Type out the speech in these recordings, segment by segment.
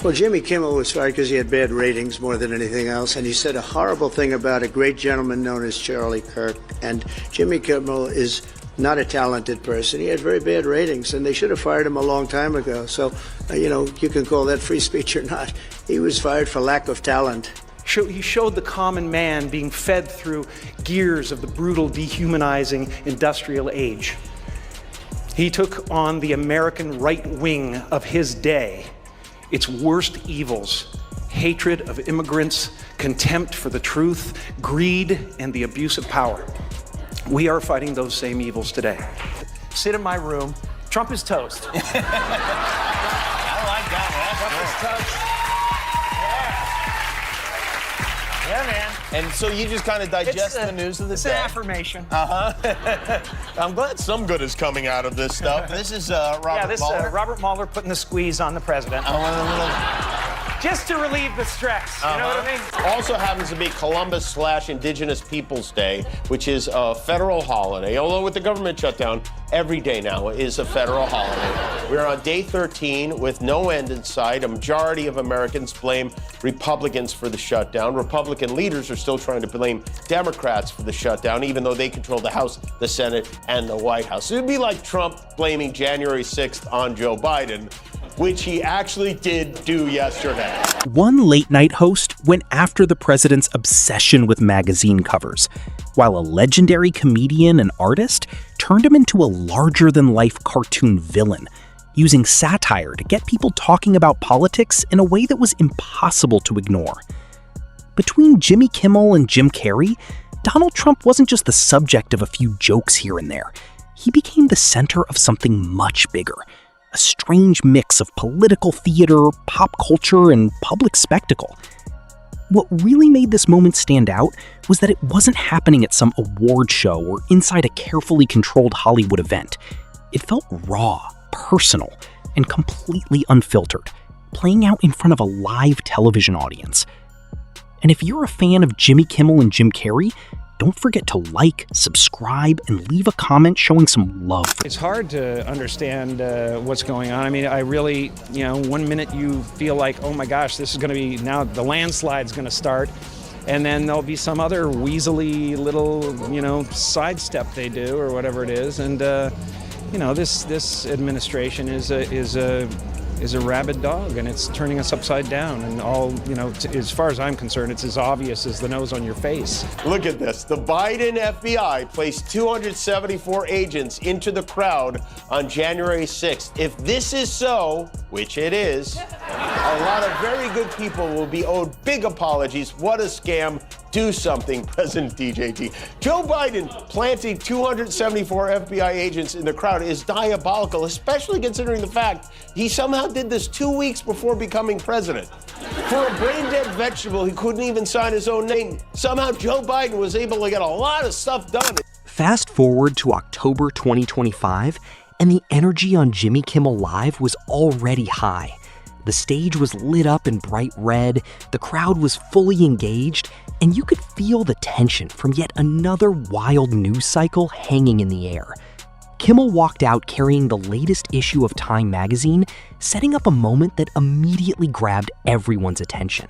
Well, Jimmy Kimmel was fired because he had bad ratings more than anything else, and he said a horrible thing about a great gentleman known as Charlie Kirk. And Jimmy Kimmel is not a talented person. He had very bad ratings, and they should have fired him a long time ago. So, you can call that free speech or not. He was fired for lack of talent. He showed the common man being fed through gears of the brutal, dehumanizing industrial age. He took on the American right wing of his day, its worst evils: hatred of immigrants, contempt for the truth, greed, and the abuse of power. We are fighting those same evils today. Sit in my room. Trump is toast. I like that one. Trump is toast. Yeah, man. And so you just kind of digest the news of the day. It's an affirmation. I'm glad some good is coming out of this stuff. This is Robert Mueller. Robert Mueller putting the squeeze on the president. Just to relieve the stress, you know what I mean? Also happens to be Columbus/Indigenous Peoples Day, which is a federal holiday. Although with the government shutdown, every day now is a federal holiday. We're on day 13 with no end in sight. A majority of Americans blame Republicans for the shutdown. Republican leaders are still trying to blame Democrats for the shutdown, even though they control the House, the Senate, and the White House. It would be like Trump blaming January 6th on Joe Biden, which he actually did do yesterday. One late-night host went after the president's obsession with magazine covers, while a legendary comedian and artist turned him into a larger-than-life cartoon villain, using satire to get people talking about politics in a way that was impossible to ignore. Between Jimmy Kimmel and Jim Carrey, Donald Trump wasn't just the subject of a few jokes here and there. He became the center of something much bigger. A strange mix of political theater, pop culture, and public spectacle. What really made this moment stand out was that it wasn't happening at some award show or inside a carefully controlled Hollywood event. It felt raw, personal, and completely unfiltered, playing out in front of a live television audience. And if you're a fan of Jimmy Kimmel and Jim Carrey, don't forget to like, subscribe, and leave a comment showing some love. It's hard to understand what's going on. I mean, I really, one minute you feel like, oh my gosh, this is going to be, now the landslide's going to start. And then there'll be some other weaselly little, sidestep they do or whatever it is. And, this administration is a rabid dog, and it's turning us upside down. And all, as far as I'm concerned, it's as obvious as the nose on your face. Look at this. The Biden FBI placed 274 agents into the crowd on January 6th. If this is so, which it is, a lot of very good people will be owed big apologies. What a scam. Do something, President DJT. Joe Biden planting 274 FBI agents in the crowd is diabolical, especially considering the fact he somehow did this 2 weeks before becoming president. For a brain-dead vegetable, he couldn't even sign his own name. Somehow Joe Biden was able to get a lot of stuff done. Fast forward to October 2025, and the energy on Jimmy Kimmel Live was already high. The stage was lit up in bright red, the crowd was fully engaged, and you could feel the tension from yet another wild news cycle hanging in the air. Kimmel walked out carrying the latest issue of Time magazine, setting up a moment that immediately grabbed everyone's attention.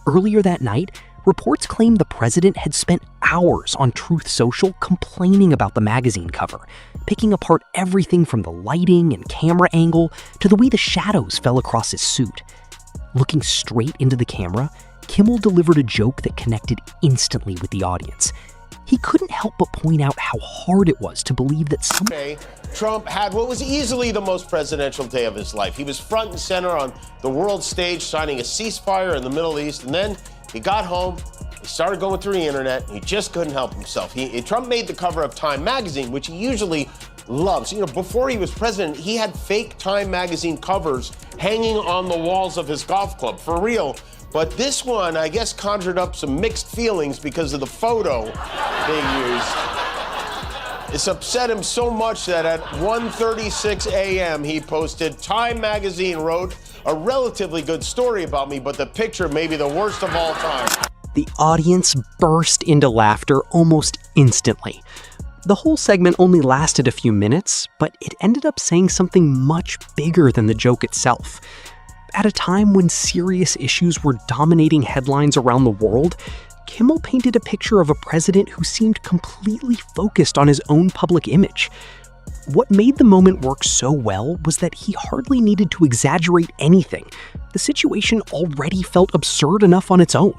Earlier that night, reports claimed the president had spent hours on Truth Social complaining about the magazine cover, picking apart everything from the lighting and camera angle to the way the shadows fell across his suit. Looking straight into the camera, Kimmel delivered a joke that connected instantly with the audience. He couldn't help but point out how hard it was to believe that Trump had what was easily the most presidential day of his life. He was front and center on the world stage signing a ceasefire in the Middle East, and then he got home, he started going through the internet, and he just couldn't help himself. Trump made the cover of Time magazine, which he usually loves. Before he was president, he had fake Time magazine covers hanging on the walls of his golf club, for real. But this one, I guess, conjured up some mixed feelings because of the photo they used. It's upset him so much that at 1:36 a.m. he posted, "Time magazine wrote a relatively good story about me, but the picture may be the worst of all time." The audience burst into laughter almost instantly. The whole segment only lasted a few minutes, but it ended up saying something much bigger than the joke itself. at a time when serious issues were dominating headlines around the world, Kimmel painted a picture of a president who seemed completely focused on his own public image. What made the moment work so well was that he hardly needed to exaggerate anything. The situation already felt absurd enough on its own.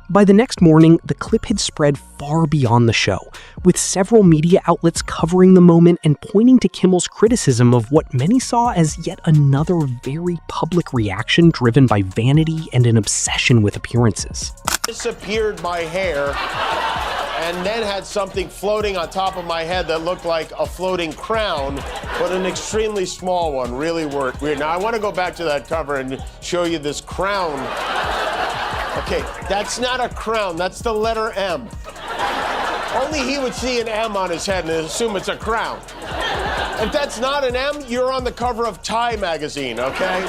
By the next morning, the clip had spread far beyond the show, with several media outlets covering the moment and pointing to Kimmel's criticism of what many saw as yet another very public reaction driven by vanity and an obsession with appearances. Disappeared my hair and then had something floating on top of my head that looked like a floating crown, but an extremely small one. Really weird. Now, I want to go back to that cover and show you this crown. Okay, that's not a crown, that's the letter M. Only he would see an M on his head and assume it's a crown. If that's not an M, you're on the cover of Tie magazine, okay?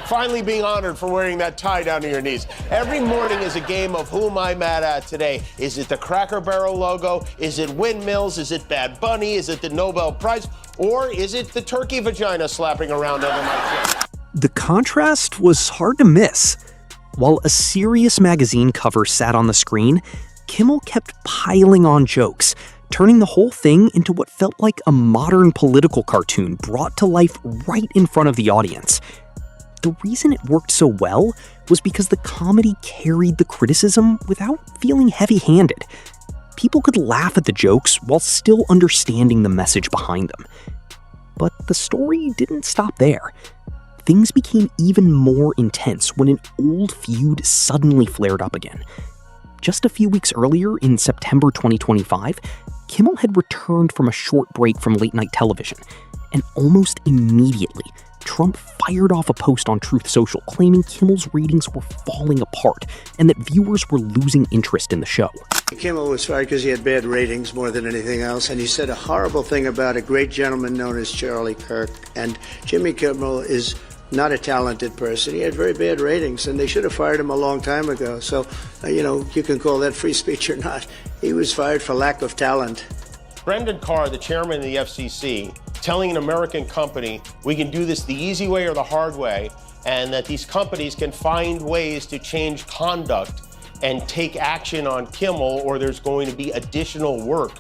Finally being honored for wearing that tie down to your knees. Every morning is a game of who am I mad at today? Is it the Cracker Barrel logo? Is it windmills? Is it Bad Bunny? Is it the Nobel Prize? Or is it the turkey vagina slapping around under my chin? The contrast was hard to miss. While a serious magazine cover sat on the screen, Kimmel kept piling on jokes, turning the whole thing into what felt like a modern political cartoon brought to life right in front of the audience. The reason it worked so well was because the comedy carried the criticism without feeling heavy-handed. People could laugh at the jokes while still understanding the message behind them. But the story didn't stop there. Things became even more intense when an old feud suddenly flared up again. Just a few weeks earlier, in September 2025, Kimmel had returned from a short break from late-night television, and almost immediately, Trump fired off a post on Truth Social claiming Kimmel's ratings were falling apart and that viewers were losing interest in the show. Kimmel was fired because he had bad ratings more than anything else, and he said a horrible thing about a great gentleman known as Charlie Kirk. And Jimmy Kimmel is not a talented person. He had very bad ratings, and they should have fired him a long time ago. So, you can call that free speech or not. He was fired for lack of talent. Brendan Carr, the chairman of the FCC, telling an American company, we can do this the easy way or the hard way, and that these companies can find ways to change conduct and take action on Kimmel, or there's going to be additional work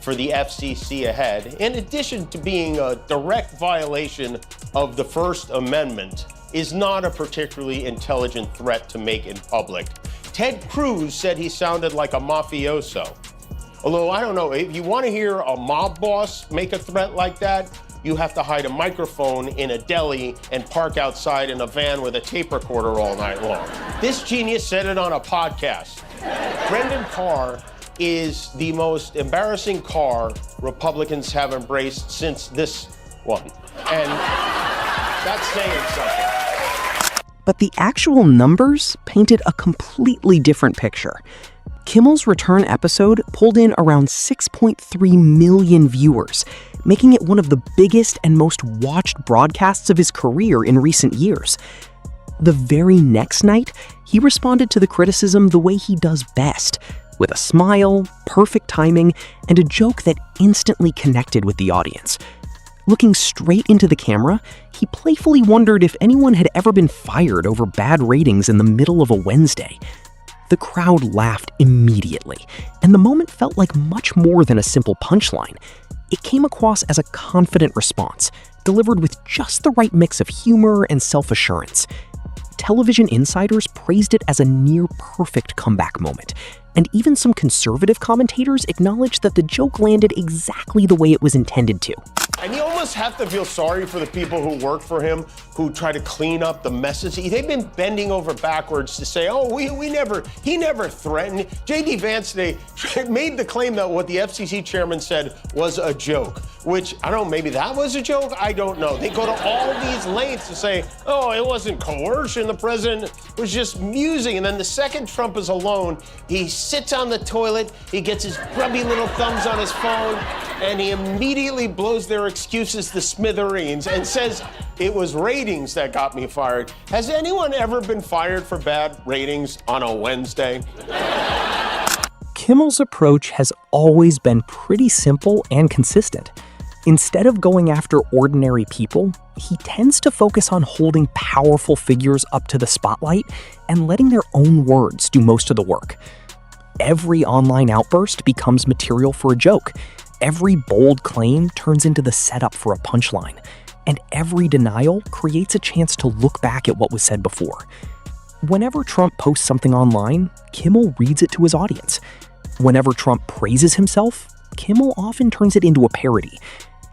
for the FCC ahead, in addition to being a direct violation of the First Amendment, is not a particularly intelligent threat to make in public. Ted Cruz said he sounded like a mafioso. Although, I don't know, if you want to hear a mob boss make a threat like that, you have to hide a microphone in a deli and park outside in a van with a tape recorder all night long. This genius said it on a podcast. Brendan Carr is the most embarrassing car Republicans have embraced since this one. And that's saying something. But the actual numbers painted a completely different picture. Kimmel's return episode pulled in around 6.3 million viewers, making it one of the biggest and most watched broadcasts of his career in recent years. The very next night, he responded to the criticism the way he does best, with a smile, perfect timing, and a joke that instantly connected with the audience. Looking straight into the camera, he playfully wondered if anyone had ever been fired over bad ratings in the middle of a Wednesday. The crowd laughed immediately, and the moment felt like much more than a simple punchline. It came across as a confident response, delivered with just the right mix of humor and self-assurance. Television insiders praised it as a near-perfect comeback moment, and even some conservative commentators acknowledged that the joke landed exactly the way it was intended to. And you almost have to feel sorry for the people who work for him, who try to clean up the messes. They've been bending over backwards to say, oh, he never threatened. J.D. Vance today made the claim that what the FCC chairman said was a joke, which, I don't know, maybe that was a joke? I don't know. They go to all these lengths to say, oh, it wasn't coercion, the president was just musing. And then the second Trump is alone, he sits on the toilet, he gets his grubby little thumbs on his phone, and he immediately blows their excuses to smithereens and says, it was ratings that got me fired. Has anyone ever been fired for bad ratings on a Wednesday? Kimmel's approach has always been pretty simple and consistent. Instead of going after ordinary people, he tends to focus on holding powerful figures up to the spotlight and letting their own words do most of the work. Every online outburst becomes material for a joke. Every bold claim turns into the setup for a punchline. And every denial creates a chance to look back at what was said before. Whenever Trump posts something online, Kimmel reads it to his audience. Whenever Trump praises himself, Kimmel often turns it into a parody.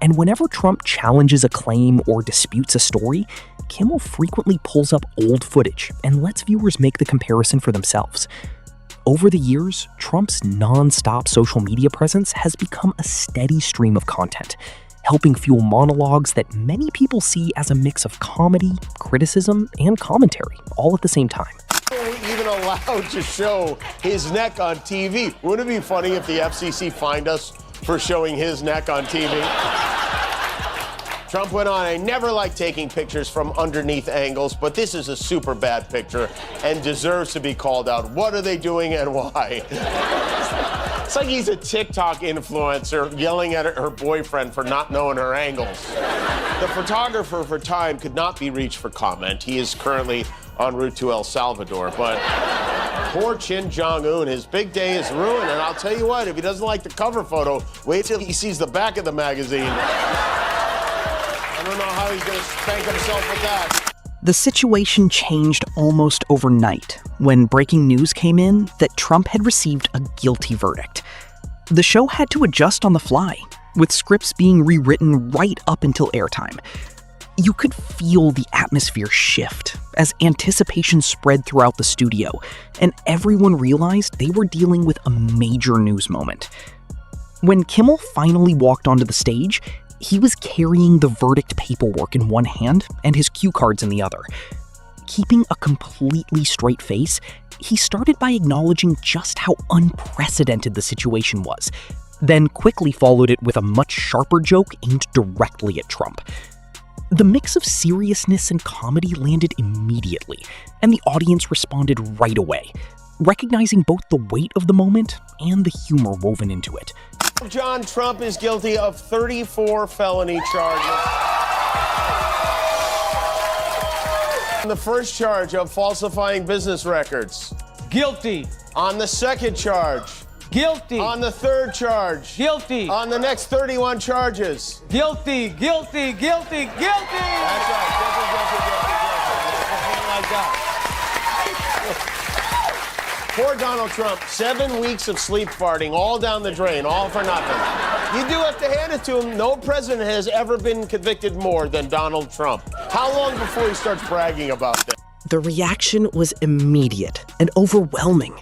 And whenever Trump challenges a claim or disputes a story, Kimmel frequently pulls up old footage and lets viewers make the comparison for themselves. Over the years, Trump's non-stop social media presence has become a steady stream of content, helping fuel monologues that many people see as a mix of comedy, criticism, and commentary, all at the same time. Even allowed to show his neck on TV. Wouldn't it be funny if the FCC fined us for showing his neck on TV? Trump went on, I never like taking pictures from underneath angles, but this is a super bad picture and deserves to be called out. What are they doing and why? It's like he's a TikTok influencer yelling at her boyfriend for not knowing her angles. The photographer for Time could not be reached for comment. He is currently en route to El Salvador, but poor Kim Jong-un, his big day is ruined, and I'll tell you what, if he doesn't like the cover photo, wait till he sees the back of the magazine. I don't know how he's gonna spank himself with that. The situation changed almost overnight when breaking news came in that Trump had received a guilty verdict. The show had to adjust on the fly, with scripts being rewritten right up until airtime. You could feel the atmosphere shift as anticipation spread throughout the studio, and everyone realized they were dealing with a major news moment. When Kimmel finally walked onto the stage, he was carrying the verdict paperwork in one hand and his cue cards in the other. Keeping a completely straight face, he started by acknowledging just how unprecedented the situation was, then quickly followed it with a much sharper joke aimed directly at Trump. The mix of seriousness and comedy landed immediately, and the audience responded right away, recognizing both the weight of the moment and the humor woven into it. John Trump is guilty of 34 felony charges. On the first charge of falsifying business records. Guilty. On the second charge. Guilty. On the third charge. Guilty. On the next 31 charges. Guilty, guilty, guilty, guilty. That's right. Guilty. Like that. Poor Donald Trump, 7 weeks of sleep farting, all down the drain, all for nothing. You do have to hand it to him. No president has ever been convicted more than Donald Trump. How long before he starts bragging about that? The reaction was immediate and overwhelming.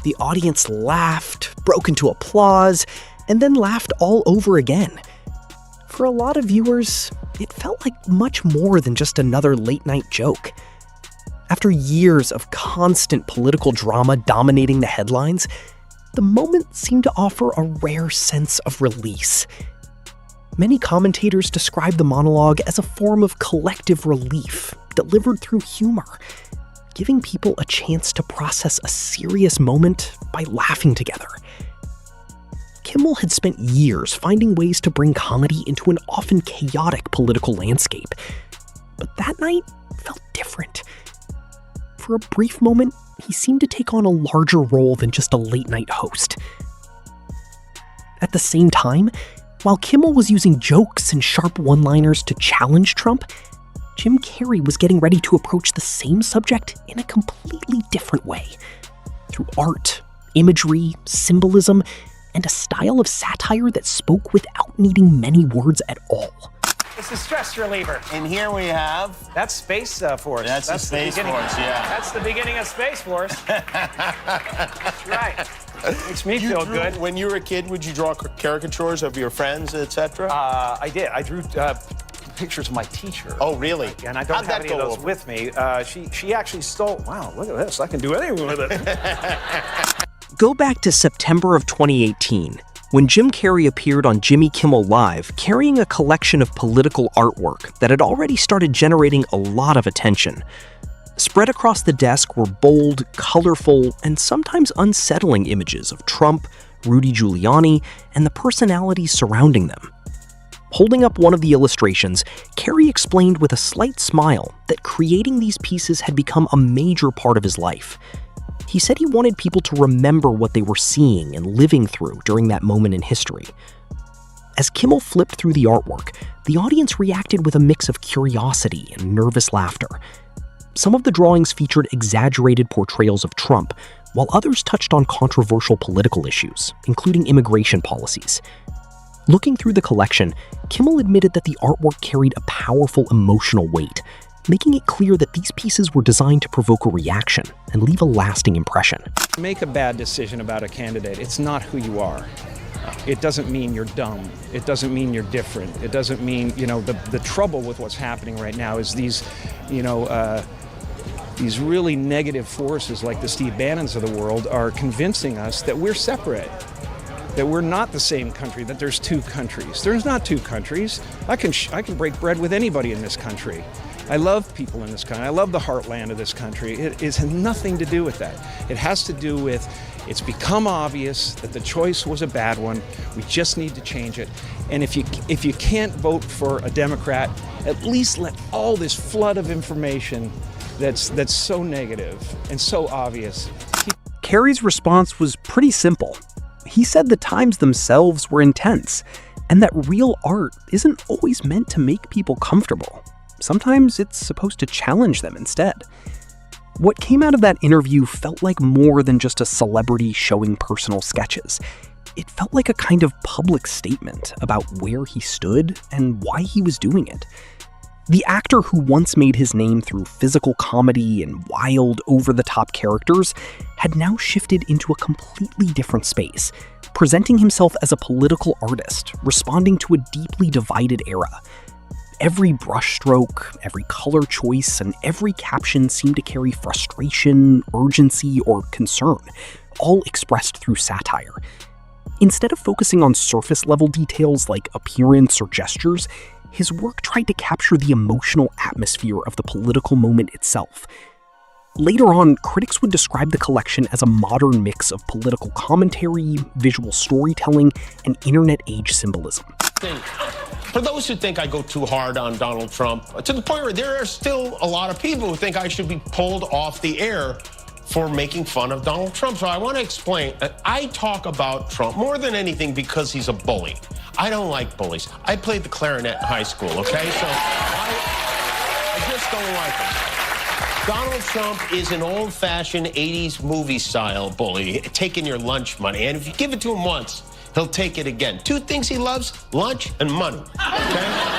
The audience laughed, broke into applause, and then laughed all over again. For a lot of viewers, it felt like much more than just another late-night joke. After years of constant political drama dominating the headlines, the moment seemed to offer a rare sense of release. Many commentators describe the monologue as a form of collective relief delivered through humor, giving people a chance to process a serious moment by laughing together. Kimmel had spent years finding ways to bring comedy into an often chaotic political landscape, but that night felt different. For a brief moment, he seemed to take on a larger role than just a late-night host. At the same time, while Kimmel was using jokes and sharp one-liners to challenge Trump, Jim Carrey was getting ready to approach the same subject in a completely different way, through art, imagery, symbolism, and a style of satire that spoke without needing many words at all. It's a stress reliever. And here we have... That's Space Force. That's the Space Force, yeah. That's the beginning of Space Force. That's right. Makes me feel good. When you were a kid, would you draw caricatures of your friends, etc.? I did. I drew pictures of my teacher. Oh, really? And I don't have any of those with me. She actually stole... Wow, look at this. I can do anything with it. Go back to September of 2018, when Jim Carrey appeared on Jimmy Kimmel Live carrying a collection of political artwork that had already started generating a lot of attention. Spread across the desk were bold, colorful, and sometimes unsettling images of Trump, Rudy Giuliani, and the personalities surrounding them. Holding up one of the illustrations, Carrey explained with a slight smile that creating these pieces had become a major part of his life. He said he wanted people to remember what they were seeing and living through during that moment in history. As Kimmel flipped through the artwork, the audience reacted with a mix of curiosity and nervous laughter. Some of the drawings featured exaggerated portrayals of Trump, while others touched on controversial political issues, including immigration policies. Looking through the collection, Kimmel admitted that the artwork carried a powerful emotional weight, making it clear that these pieces were designed to provoke a reaction and leave a lasting impression. Make a bad decision about a candidate. It's not who you are. It doesn't mean you're dumb. It doesn't mean you're different. It doesn't mean, the trouble with what's happening right now is these really negative forces like the Steve Bannons of the world are convincing us that we're separate, that we're not the same country, that there's two countries. There's not two countries. I can break bread with anybody in this country. I love people in this country. I love the heartland of this country. It has nothing to do with that. It has to do with, it's become obvious that the choice was a bad one. We just need to change it. And if you can't vote for a Democrat, at least let all this flood of information that's so negative and so obvious. Carrey's response was pretty simple. He said the times themselves were intense, and that real art isn't always meant to make people comfortable. Sometimes it's supposed to challenge them instead. What came out of that interview felt like more than just a celebrity showing personal sketches. It felt like a kind of public statement about where he stood and why he was doing it. The actor who once made his name through physical comedy and wild, over-the-top characters had now shifted into a completely different space, presenting himself as a political artist, responding to a deeply divided era. Every brushstroke, every color choice, and every caption seemed to carry frustration, urgency, or concern, all expressed through satire. Instead of focusing on surface-level details like appearance or gestures, his work tried to capture the emotional atmosphere of the political moment itself. Later on, critics would describe the collection as a modern mix of political commentary, visual storytelling, and internet-age symbolism. For those who think I go too hard on Donald Trump, to the point where there are still a lot of people who think I should be pulled off the air for making fun of Donald Trump. So I want to explain that I talk about Trump more than anything because he's a bully. I don't like bullies. I played the clarinet in high school, okay? So I just don't like him. Donald Trump is an old-fashioned 80s movie-style bully, taking your lunch money. And if you give it to him once, he'll take it again. Two things he loves, lunch and money, okay?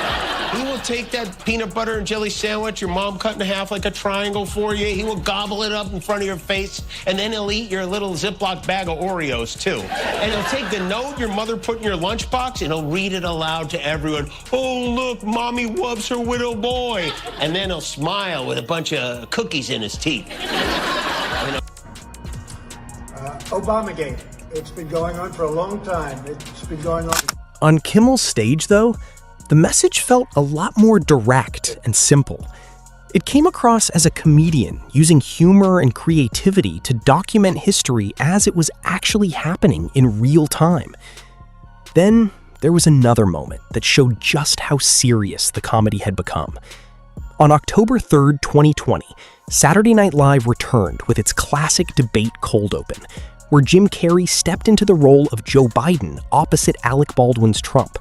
He will take that peanut butter and jelly sandwich your mom cut in half like a triangle for you. He will gobble it up in front of your face, and then he'll eat your little Ziploc bag of Oreos, too. And he'll take the note your mother put in your lunchbox, and he'll read it aloud to everyone. Oh, look, Mommy loves her little boy. And then he'll smile with a bunch of cookies in his teeth. Obamagate. It's been going on for a long time. It's been going on. On Kimmel's stage, though, the message felt a lot more direct and simple. It came across as a comedian using humor and creativity to document history as it was actually happening in real time. Then there was another moment that showed just how serious the comedy had become. On October 3rd, 2020, Saturday Night Live returned with its classic debate cold open, where Jim Carrey stepped into the role of Joe Biden opposite Alec Baldwin's Trump.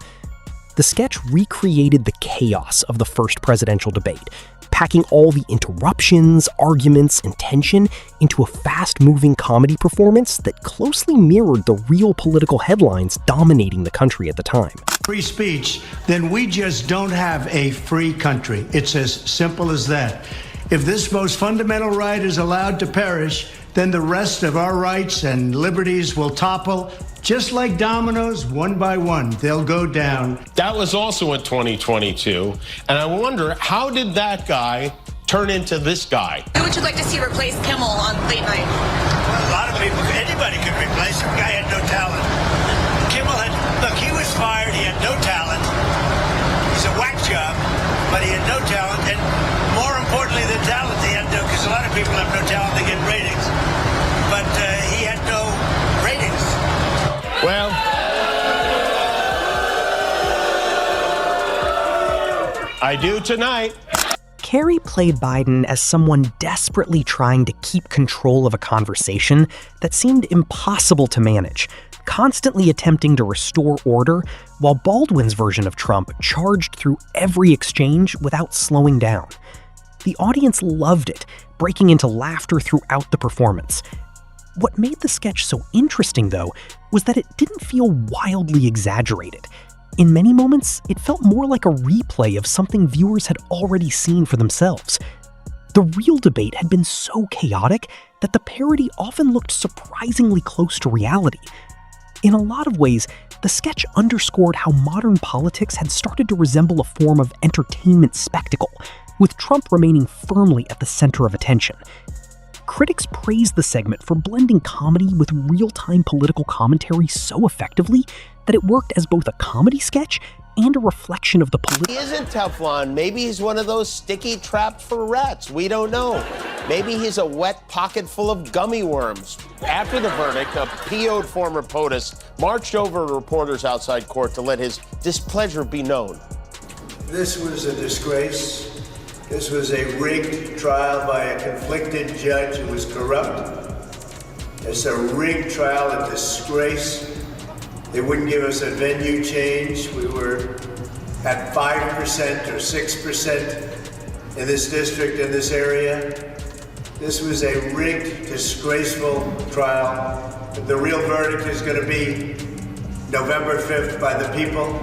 The sketch recreated the chaos of the first presidential debate, packing all the interruptions, arguments, and tension into a fast-moving comedy performance that closely mirrored the real political headlines dominating the country at the time. Free speech, then we just don't have a free country. It's as simple as that. If this most fundamental right is allowed to perish, then the rest of our rights and liberties will topple. Just like dominoes, one by one, they'll go down. That was also in 2022. And I wonder, how did that guy turn into this guy? Who would you like to see replace Kimmel on late night? Well, a lot of people, anybody could replace him. The guy had no talent. Look, he was fired, he had no talent. He's a whack job, but he had no talent. And more importantly than talent, he had no, because a lot of people have no talent, they get ratings. But he had no ratings. Well, I do tonight. Carrey played Biden as someone desperately trying to keep control of a conversation that seemed impossible to manage, constantly attempting to restore order, while Baldwin's version of Trump charged through every exchange without slowing down. The audience loved it, breaking into laughter throughout the performance. What made the sketch so interesting, though, was that it didn't feel wildly exaggerated. In many moments, it felt more like a replay of something viewers had already seen for themselves. The real debate had been so chaotic that the parody often looked surprisingly close to reality. In a lot of ways, the sketch underscored how modern politics had started to resemble a form of entertainment spectacle, with Trump remaining firmly at the center of attention. Critics praised the segment for blending comedy with real-time political commentary so effectively that it worked as both a comedy sketch and a reflection of the He isn't Teflon. Maybe he's one of those sticky trapped for rats. We don't know. Maybe he's a wet pocket full of gummy worms. After the verdict, a PO'd former POTUS marched over to reporters outside court to let his displeasure be known. This was a disgrace. This was a rigged trial by a conflicted judge who was corrupt. It's a rigged trial, a disgrace. They wouldn't give us a venue change. We were at 5% or 6% in this district, in this area. This was a rigged, disgraceful trial. The real verdict is going to be November 5th by the people.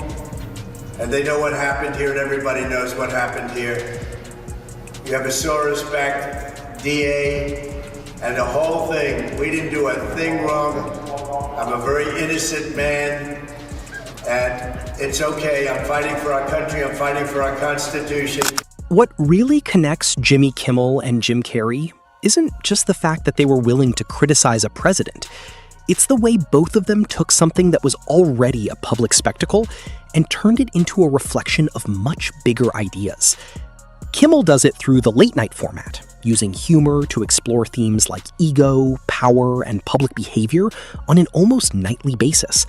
And they know what happened here, and everybody knows what happened here. You have a Soros-backed DA, and the whole thing, we didn't do a thing wrong. I'm a very innocent man, and it's okay. I'm fighting for our country. I'm fighting for our Constitution. What really connects Jimmy Kimmel and Jim Carrey isn't just the fact that they were willing to criticize a president. It's the way both of them took something that was already a public spectacle and turned it into a reflection of much bigger ideas. Kimmel does it through the late-night format, using humor to explore themes like ego, power, and public behavior on an almost nightly basis.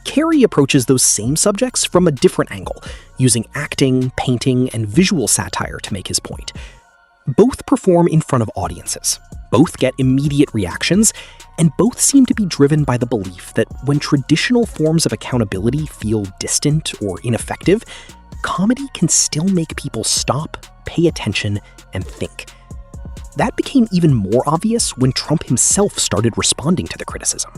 Carrey approaches those same subjects from a different angle, using acting, painting, and visual satire to make his point. Both perform in front of audiences, both get immediate reactions, and both seem to be driven by the belief that when traditional forms of accountability feel distant or ineffective, comedy can still make people stop, pay attention, and think. That became even more obvious when Trump himself started responding to the criticism.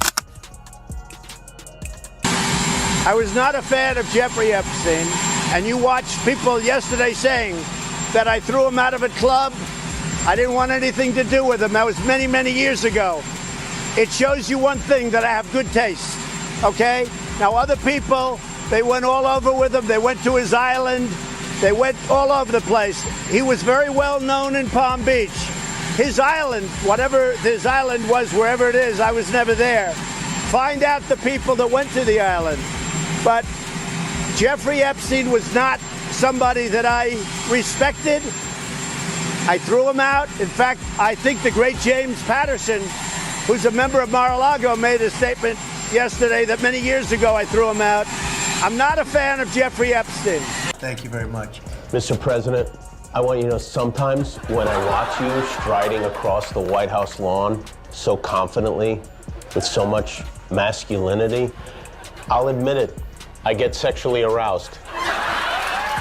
I was not a fan of Jeffrey Epstein, and you watched people yesterday saying that I threw him out of a club. I didn't want anything to do with him. That was many, many years ago. It shows you one thing, that I have good taste, okay? Now, other people, they went all over with him. They went to his island. They went all over the place. He was very well known in Palm Beach. His island, whatever his island was, wherever it is, I was never there. Find out the people that went to the island. But Jeffrey Epstein was not somebody that I respected. I threw him out. In fact, I think the great James Patterson, who's a member of Mar-a-Lago, made a statement yesterday that many years ago I threw him out. I'm not a fan of Jeffrey Epstein. Thank you very much. Mr. President, I want you to know sometimes when I watch you striding across the White House lawn so confidently, with so much masculinity, I'll admit it, I get sexually aroused.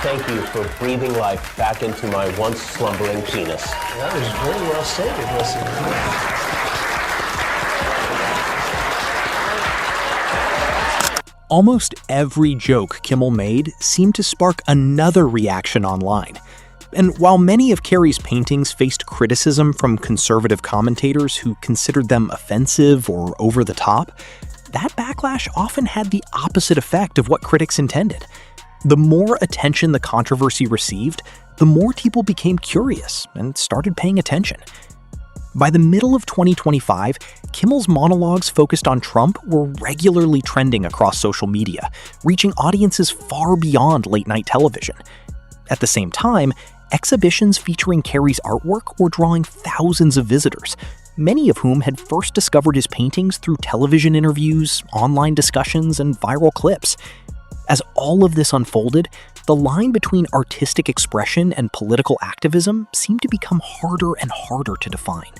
Thank you for breathing life back into my once slumbering penis. That was very well stated, listen. Almost every joke Kimmel made seemed to spark another reaction online. And while many of Carrey's paintings faced criticism from conservative commentators who considered them offensive or over the top, that backlash often had the opposite effect of what critics intended. The more attention the controversy received, the more people became curious and started paying attention. By the middle of 2025, Kimmel's monologues focused on Trump were regularly trending across social media, reaching audiences far beyond late-night television. At the same time, exhibitions featuring Carrey's artwork were drawing thousands of visitors, many of whom had first discovered his paintings through television interviews, online discussions, and viral clips. As all of this unfolded, the line between artistic expression and political activism seemed to become harder and harder to define.